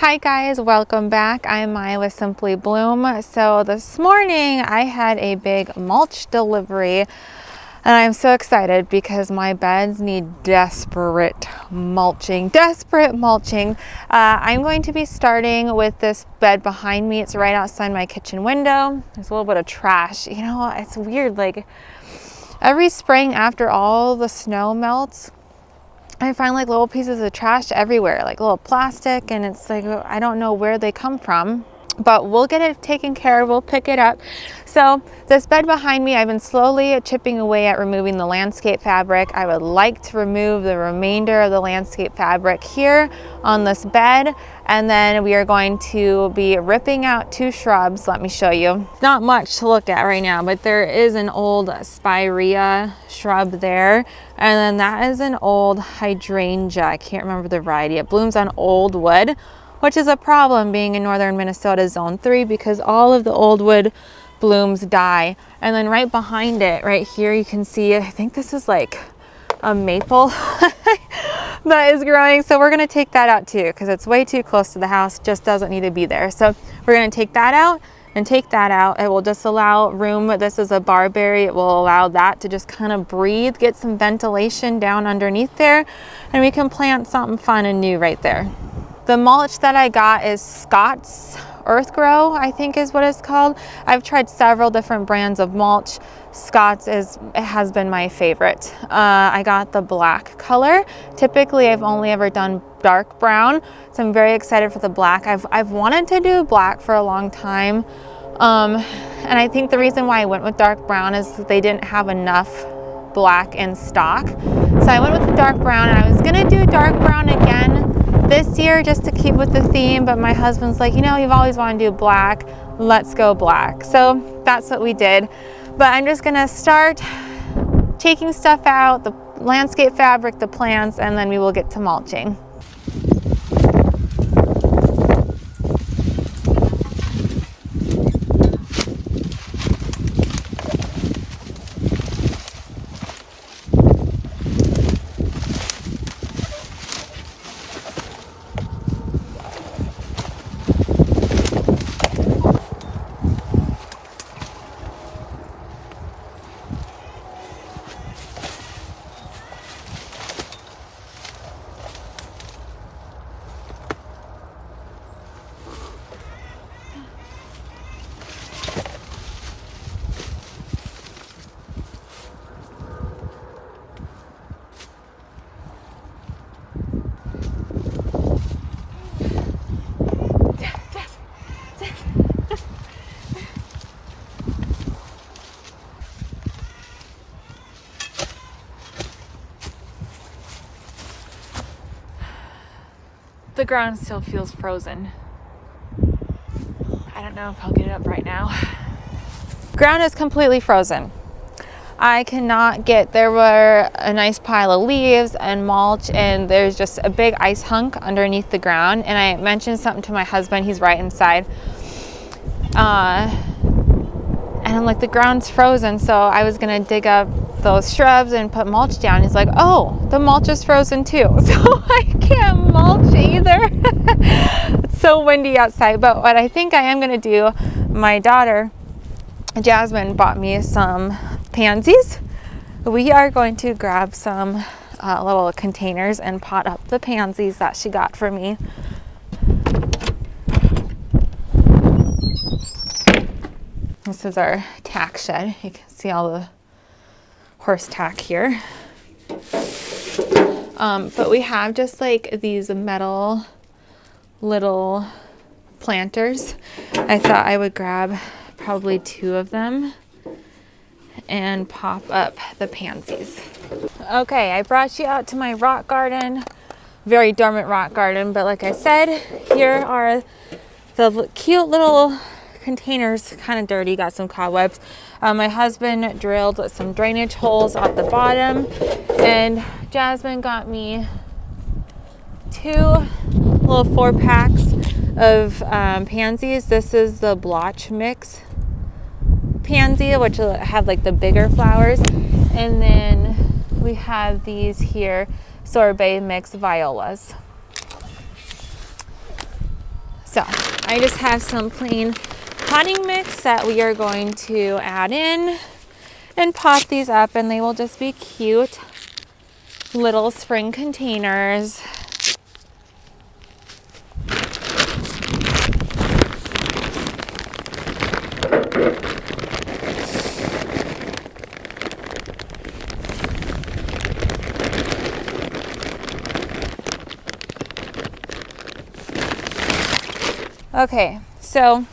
Hi guys, welcome back. I'm Maya with Simply Bloom. So this morning I had a big mulch delivery and I'm so excited because my beds need desperate mulching. I'm going to be starting with this bed behind me. It's right outside my kitchen window. There's a little bit of trash. You know, it's weird, like every spring after all the snow melts, I find like little pieces of trash everywhere, like little plastic, and it's like, I don't know where they come from, but we'll get it taken care of. We'll pick it up. So this bed behind me, I've been slowly chipping away at removing the landscape fabric. I would like to remove the remainder of the landscape fabric here on this bed, and then we are going to be ripping out two shrubs. Let me show you. It's not much to look at right now, but there is an old spirea shrub there, and then that is an old hydrangea. I can't remember the variety. It blooms on old wood, which is a problem being in northern Minnesota zone 3 because all of the old wood blooms die. And then right behind it, right here, you can see, I think this is like a maple that is growing. So we're gonna take that out too because it's way too close to the house, just doesn't need to be there. So we're gonna take that out and take that out. It will just allow room. This is a barberry. It will allow that to just kind of breathe, get some ventilation down underneath there, and we can plant something fun and new right there. The mulch that I got is Scott's Earth Grow, I think is what it's called. I've tried several different brands of mulch. Scott's has been my favorite. I got the black color. Typically, I've only ever done dark brown, so I'm very excited for the black. I've wanted to do black for a long time, and I think the reason why I went with dark brown is that they didn't have enough black in stock. So I went with the dark brown, and I was gonna do dark brown again this year just to keep with the theme, but my husband's like, you know, you've always wanted to do black, let's go black. So that's what we did. But I'm just gonna start taking stuff out, the landscape fabric, the plants, and then we will get to mulching. The ground still feels frozen. I don't know if I'll get it up right now. Ground is completely frozen. I cannot get, there were a nice pile of leaves and mulch, and there's just a big ice hunk underneath the ground. And I mentioned something to my husband, he's right inside. And I'm like, the ground's frozen. So I was gonna dig up those shrubs and put mulch down. He's like, oh, the mulch is frozen too. So I can't mulch either. It's so windy outside. But what I think I am gonna do, my daughter, Jasmine, bought me some pansies. We are going to grab some little containers and pot up the pansies that she got for me. This is our tack shed. You can see all the horse tack here. But we have just like these metal little planters. I thought I would grab probably 2 of them and pop up the pansies. Okay, I brought you out to my rock garden, very dormant rock garden, but like I said, here are the cute little containers, kind of dirty, got some cobwebs. My husband drilled some drainage holes at the bottom, and Jasmine got me 2 little 4-packs of pansies. This is the blotch mix pansy, which will have like the bigger flowers, and then we have these here sorbet mix violas. So I just have some plain potting mix that we are going to add in and pot these up, and they will just be cute little spring containers. Okay, so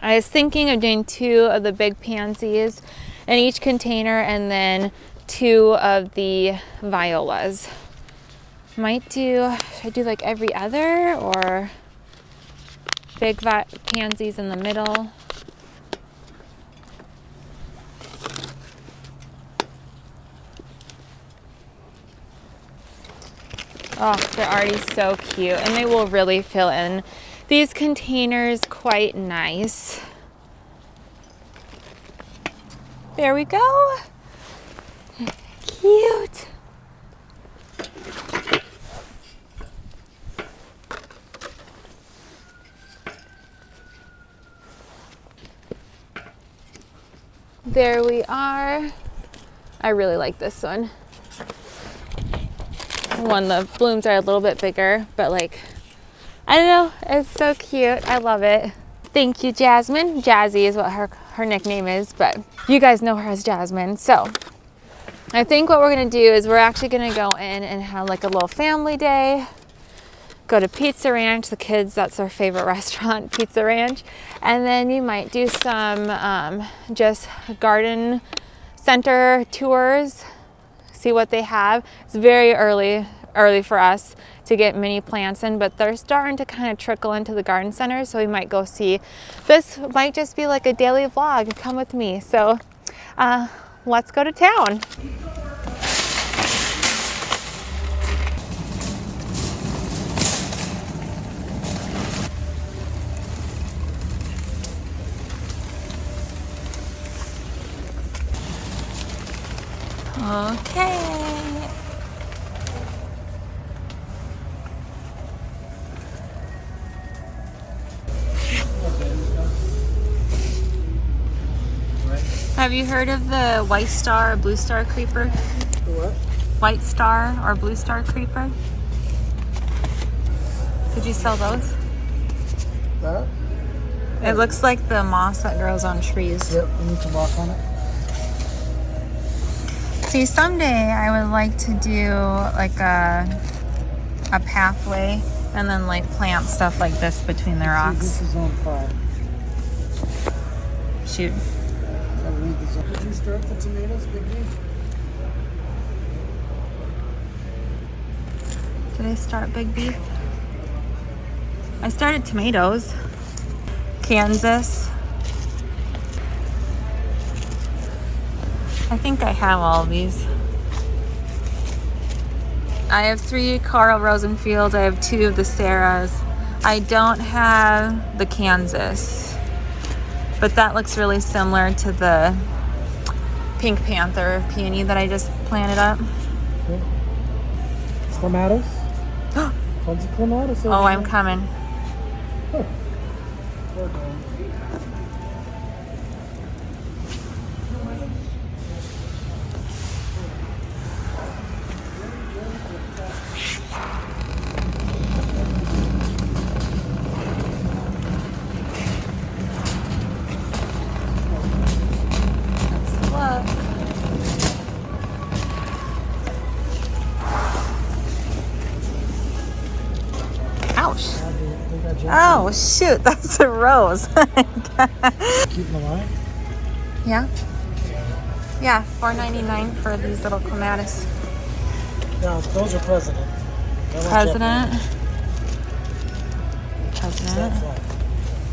I was thinking of doing 2 of the big pansies in each container and then 2 of the violas. Should I do like every other, or big pansies in the middle? Oh, they're already so cute, and they will really fill in these containers quite nice. There we go. Cute. There we are. I really like this one. The blooms are a little bit bigger, but like, I don't know, it's so cute. I love it. Thank you, Jasmine. Jazzy is what her nickname is, but you guys know her as Jasmine. So I think what we're gonna do is we're actually gonna go in and have like a little family day, go to Pizza Ranch. The kids, that's their favorite restaurant, Pizza Ranch. And then you might do some just garden center tours, see what they have. It's very early for us to get mini plants in, but they're starting to kind of trickle into the garden center, so we might go see. This might just be like a daily vlog. Come with me. So let's go to town. Okay. Have you heard of the white star or blue star creeper? The what? White star or blue star creeper? Could you sell those? That? It looks like the moss that grows on trees. Yep, we need to walk on it. See, someday I would like to do like a pathway and then like plant stuff like this between the rocks. This is on fire. Shoot. Did you start the tomatoes, Big B? Did I start Big Beef? I started tomatoes. Kansas. I think I have all of these. I have 3 Carl Rosenfields. I have 2 of the Sarahs. I don't have the Kansas, but that looks really similar to the Pink Panther peony that I just planted up. Okay. Clematis? Tons of clematis. Oh, I'm coming. Huh. We're going. Ouch. Oh, shoot. That's a rose. Keep them alive? Yeah. Yeah, $4.99 for these little clematis. No, those are president. President.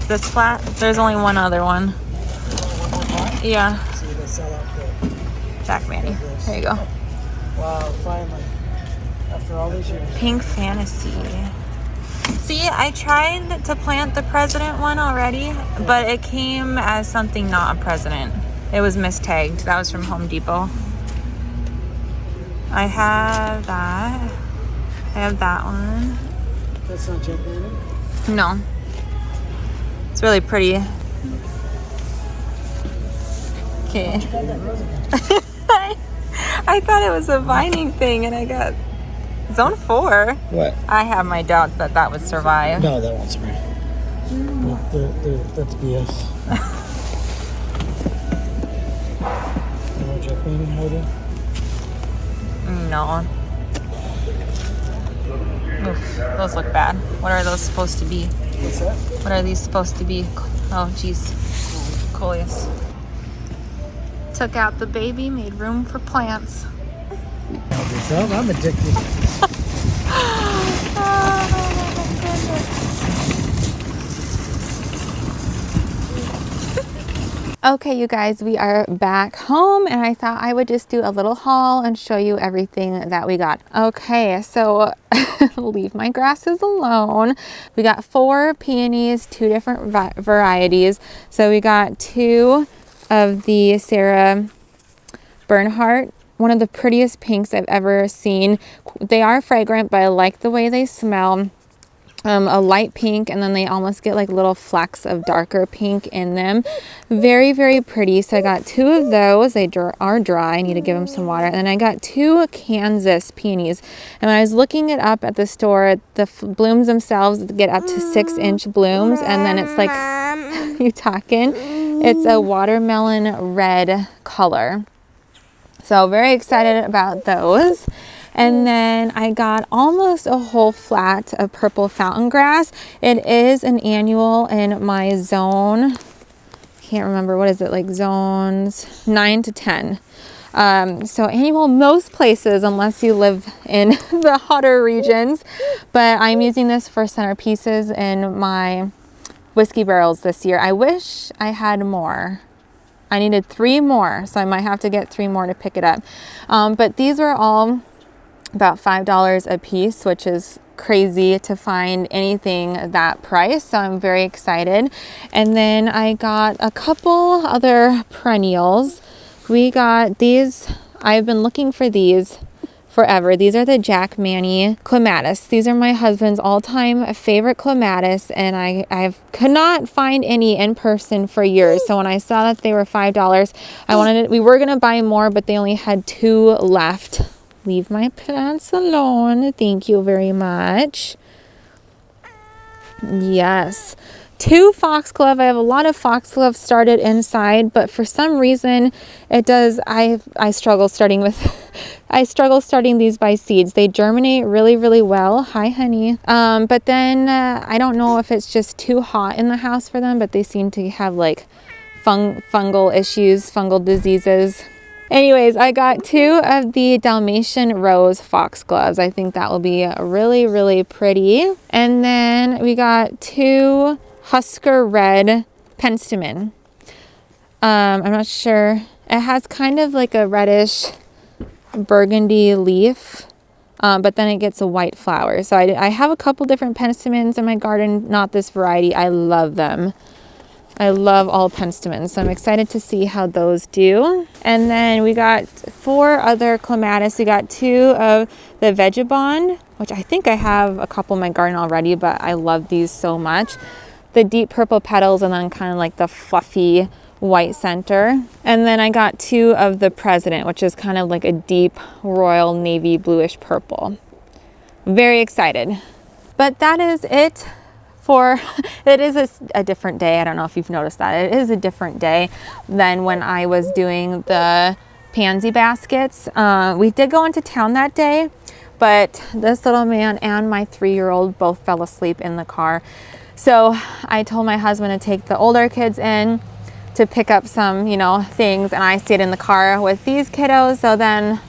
This flat? There's only one other one. One more pot? Yeah. See, they sell out quick. Jack Manny. There you go. Wow, finally. After all these years. Pink Fantasy. See, I tried to plant the president one already, but it came as something not a president. It was mistagged. That was from Home Depot. I have that. I have that one. That's not Jack Manny? No. It's really pretty. Okay. I thought it was a vining thing and I got zone 4. What? I have my doubts that that would survive. No, that won't survive. That's BS. You know Jack Painting hiding? No. Oof, those look bad. What are those supposed to be? What's that? What are these supposed to be? Oh, geez. Coleus. Took out the baby, made room for plants. I'm addicted. Okay, you guys, we are back home and I thought I would just do a little haul and show you everything that we got. Okay, so leave my grasses alone. We got 4 peonies, 2 different varieties. So we got 2 of the Sarah Bernhardt, one of the prettiest pinks I've ever seen. They are fragrant, but I like the way they smell. A light pink, and then they almost get like little flecks of darker pink in them. Very, very pretty. So I got 2 of those. They are dry. I need to give them some water. And then I got 2 Kansas peonies. And when I was looking it up at the store, the blooms themselves get up to 6-inch blooms. And then it's like, you talking? It's a watermelon red color. So very excited about those. And then I got almost a whole flat of purple fountain grass. It is an annual in my zone. Can't remember, what is it, like zones 9 to 10. So annual most places unless you live in the hotter regions. But I'm using this for centerpieces in my whiskey barrels this year. I wish I had more. I needed 3 more, so I might have to get 3 more to pick it up. But these were all about $5 a piece, which is crazy to find anything that price. So I'm very excited. And then I got a couple other perennials. We got these. I've been looking for these forever. These are the Jack Manny clematis. These are my husband's all-time favorite clematis, and I could not find any in person for years. So when I saw that they were $5, we were gonna buy more, but they only had 2 left. Leave my plants alone. Thank you very much. Yes. 2 foxglove. I have a lot of foxglove started inside, but for some reason it does. I struggle starting these by seeds. They germinate really, really well. Hi, honey. But then I don't know if it's just too hot in the house for them, but they seem to have like fungal issues, fungal diseases. Anyways, I got 2 of the Dalmatian Rose foxgloves. I think that will be really, really pretty. And then we got 2 Husker Red penstemon. I'm not sure. It has kind of like a reddish burgundy leaf, but then it gets a white flower. So I have a couple different penstemons in my garden, not this variety. I love them. I love all penstemons, so I'm excited to see how those do. And then we got 4 other clematis. We got 2 of the Vegabond, which I think I have a couple in my garden already, but I love these so much. The deep purple petals and then kind of like the fluffy white center. And then I got 2 of the President, which is kind of like a deep royal navy bluish purple. Very excited. But that is it. It is a different day. I don't know if you've noticed that. It is a different day than when I was doing the pansy baskets. We did go into town that day, but this little man and my 3-year-old both fell asleep in the car. So I told my husband to take the older kids in to pick up some, things, and I stayed in the car with these kiddos. So then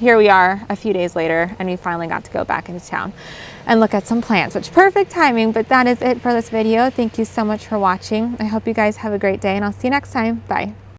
here we are a few days later, and we finally got to go back into town and look at some plants, which perfect timing. But that is it for this video. Thank you so much for watching. I hope you guys have a great day, and I'll see you next time. Bye.